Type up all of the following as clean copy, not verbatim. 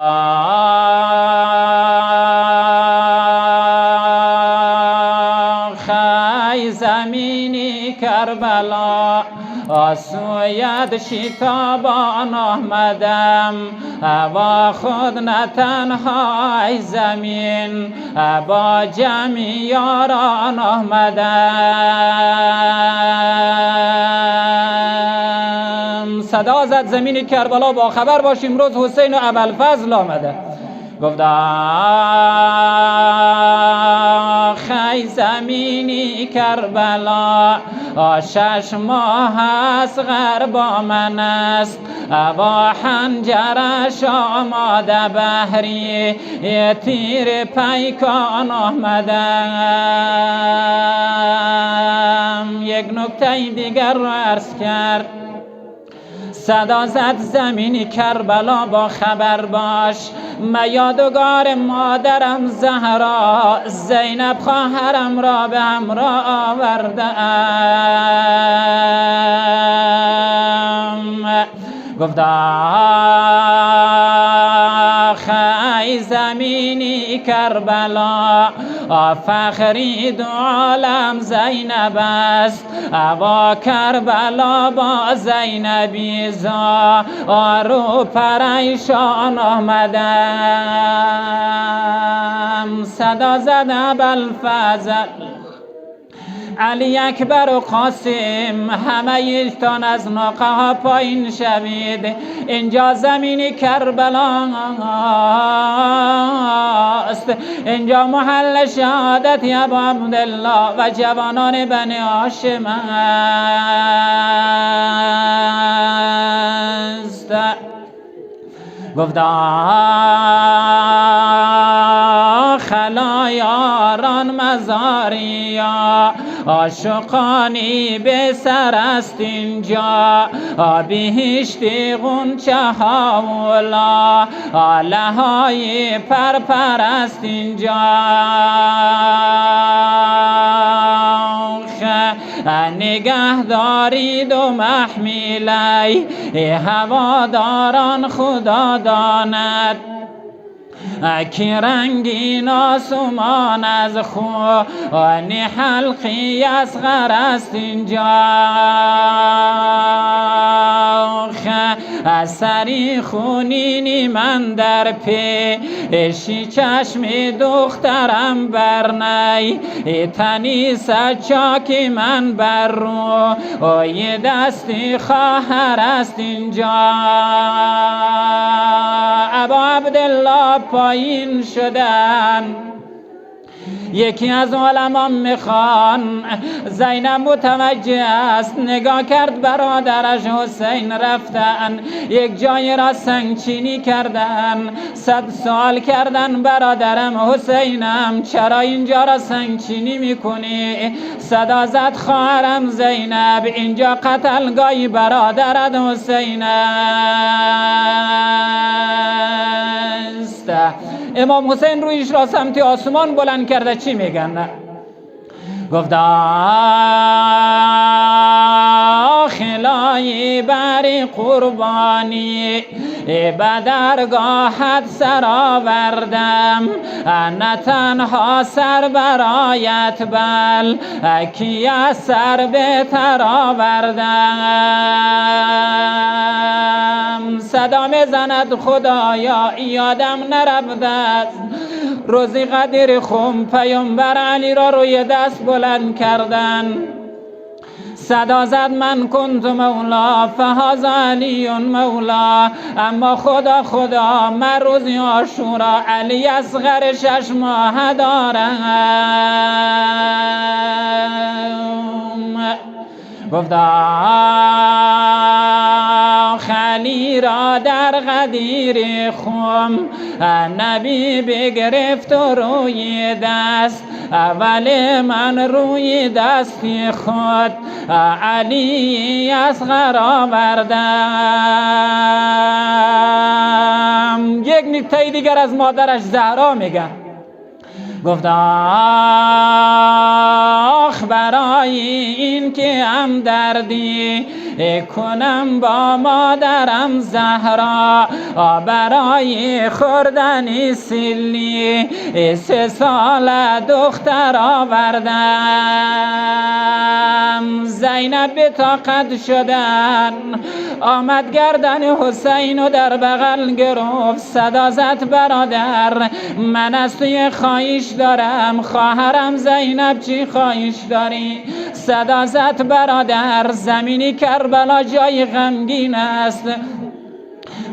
خی زمینی کربلا سوید شتابان آمدم با خود نه تنهای زمین با جمعی یاران آمدم. صدا زد زمین کربلا با خبر باش امروز حسین و ابوالفضل آمده. گفت خی زمینی کربلا 6 ماه اصغر با من است با حنجرش آماده بهری تیر پیکان آمدم. یک نکته دیگر را عرض کرد. صدا زد زمینی کربلا با خبر باش یادگار مادرم زهرا زینب خواهرم را به همراه آوردم. گفت خی زمینی کربلا فخری دو عالم زینب است با کربلا با زینبی زارو پریشان آمدم. صدا زد ابوالفضل علی اکبر و قاسم همه ایشتان از ناقه ها پایین شوید. اینجا زمین کربلا است، اینجا محل شهادت ابا عبدالله و جوانان بنی هاشم است. گفت خلایاران مزاریا عاشقانی به سر است اینجا بهشتی غنچه ها اولا لهای پرپر است اینجا. نگه دارید و محمیلی هواداران خدا داند کی رنگین آسمان از خوان حلقی اصغر است اینجا. سری خونینی من در پیشی چشم دخترم برنی تنی سچاکی من بر رو یه دستی خواهر است اینجا. ابا عبدالله پایین شدن. یکی از علما میخوان زینب متوجه است، نگاه کرد برادرش حسین رفتن یک جای را سنگچینی کردن. 100 سوال کردن برادرم حسینم چرا اینجا را سنگچینی میکنی؟ صدا زد خواهرم زینب اینجا قتلگاه برادرت حسین است. امام حسین رویش را سمت آسمان بلند کرده چی میگن؟ گفت خلای بری قربانی به درگاهت سر آوردم نه تنها سر برایت بل کی از سر بهتر آوردم. صدا میزند خدایا یادم نرفته است روزی قدر خم پیامبر علی را روی دست بلند کردن. صدا زد من کنت مولا فهذا علی مولا. اما خدا من روزی عاشورا علی اصغر 6 ماه دارم. گفت خلی را در غدیر خم نبی بگرفت و روی دست اول من روی دستی خود علی اصغر آوردم. یک نکته دیگر از مادرش زهرا میگن. گفت آخ برای این که هم دردی کنم با مادرم زهرا برای خوردن سیلی 3 سال دختر آوردم. زینب به طاقت شدن آمد گردن حسین و در بغل گرفت، صدا زد برادر من از توی خواهش دارم. خواهرم زینب چی خواهش داری؟ صدا زد برادر زمینی کربلا جای غمگین است،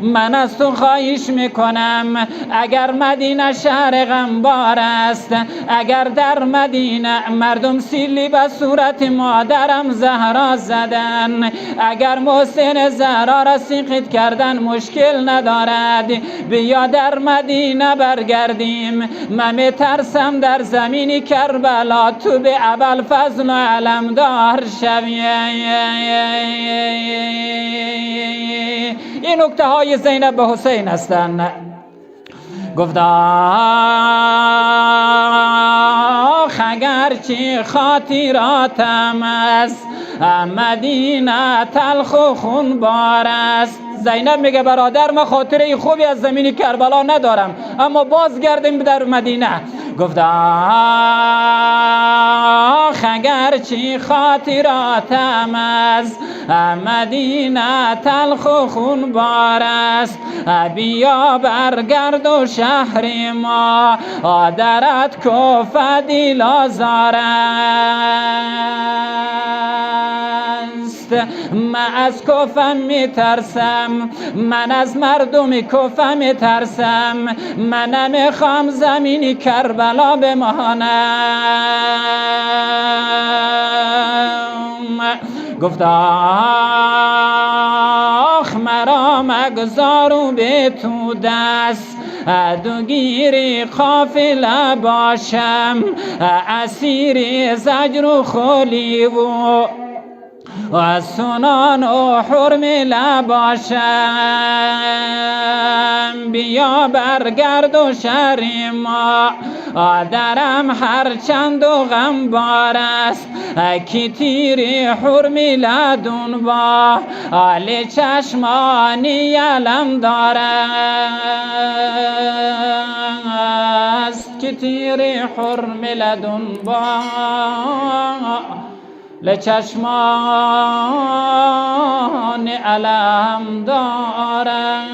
من از تو خواهش میکنم اگر مدینه شهر غمبار است، اگر در مدینه مردم سیلی به صورت مادرم زهرا زدن، اگر محسن زهرا را سیقیت کردن مشکل ندارد، بیا در مدینه برگردیم. من میترسم در زمین کربلا تو به ابوالفضل و علمدار شوی. این نکته های زینب به حسین هستند. گفت آخ اگرچه خاطراتم است مدینه تلخ و خونبار است. زینب میگه برادر من خاطره خوبی از زمین کربلا ندارم، اما باز گردیم در مدینه. گفت آخ اگرچه خاطراتم از مدینه تلخ و خونبار است، بیا برگرد و شهر ما درت کف دل آزار است. من از کفم میترسم، من از مردم کفم میترسم، من نمیخوام زمین کربلا بمانم. گفت آخ مرا مگذارو به تو دست، دوگیری قافله باشم، اسیر زجر و خلی و سنان و حرمله باشم. بیا برگرد و شهر ما درم هر چند و غمبار است، کی تیری حرمله دون با آل چشمانی علم دارست، کی تیری حرمله دون با لچشمان علم دارم.